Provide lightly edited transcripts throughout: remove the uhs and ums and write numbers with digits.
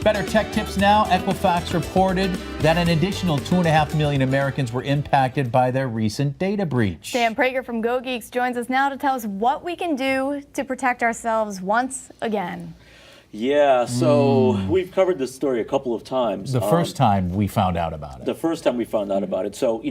Better tech tips now. Equifax reported that an additional 2.5 million Americans were impacted by their recent data breach. Prager from GoGeeks joins us now to tell us what we can do to protect ourselves once again. Yeah, so we've covered this story a couple of times. The first time we found out about it. The first time we found out about it. So,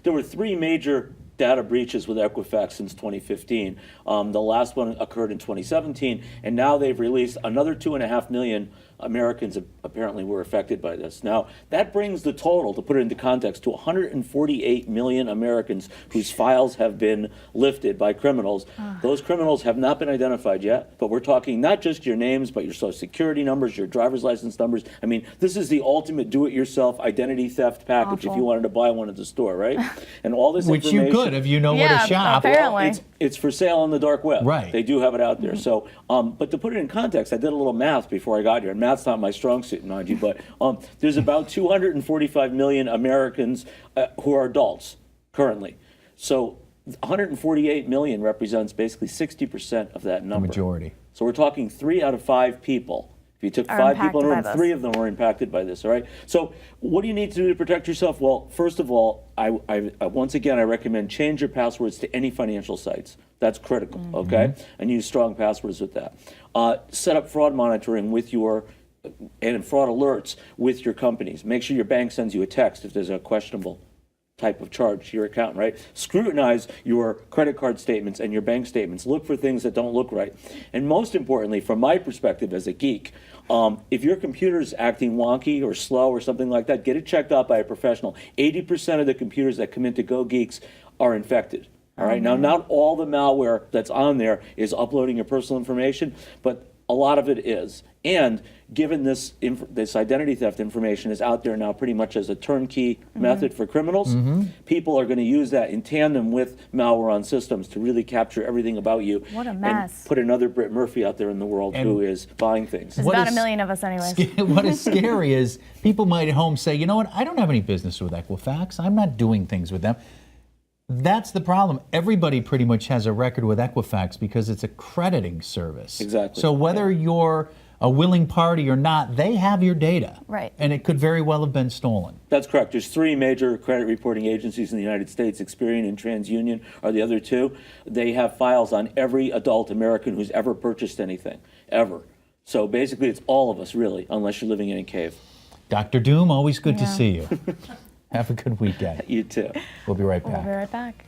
there were 3 major data breaches with Equifax since 2015. The last one occurred in 2017, and now they've released another 2.5 million Americans apparently were affected by this. Now, that brings the total, to put it into context, to 148 million Americans whose files have been lifted by criminals. Those criminals have not been identified yet, but we're talking not just your names, but your social security numbers, your driver's license numbers. I mean, this is the ultimate do-it-yourself identity theft package if you wanted to buy one at the store, right? And all this Which information... you could if you know where to shop. Apparently. Well, it's for sale on the dark web. Right. They do have it out there. So, but to put it in context, I did a little math before I got here. And math's not my strong suit, mind you, but there's about 245 million Americans who are adults currently. So 148 million represents basically 60% of that number. The majority. So we're talking 3 out of 5 people. If you took 5 people in a room, 3 of them were impacted by this, all right? So what do you need to do to protect yourself? Well, first of all, once again, I recommend change your passwords to any financial sites. That's critical, okay? And use strong passwords with that. Set up fraud monitoring with and fraud alerts with your companies. Make sure your bank sends you a text if there's a questionable type of charge to your account, right? Scrutinize your credit card statements and your bank statements. Look for things that don't look right. And most importantly, from my perspective as a geek, if your computer's acting wonky or slow or something like that, get it checked out by a professional. 80% of the computers that come into GoGeeks are infected. All right. Now, not all the malware that's on there is uploading your personal information, but a lot of it is. And given this identity theft information is out there now pretty much as a turnkey method for criminals, people are going to use that in tandem with malware on systems to really capture everything about you. What a mess. And put another Britt Murphy out there in the world who is buying things. There's about 1 million of us anyways. What is scary is people might at home say, you know what, I don't have any business with Equifax. I'm not doing things with them. That's the problem. Everybody pretty much has a record with Equifax because it's a crediting service. Exactly. So whether you're a willing party or not, they have your data. Right. And it could very well have been stolen. That's correct. There's 3 major credit reporting agencies in the United States. Experian and TransUnion are the other 2. They have files on every adult American who's ever purchased anything, ever. So basically it's all of us, really, unless you're living in a cave. Dr. Doom, always good to see you. Have a good weekend. You too. We'll be right back. We'll be right back.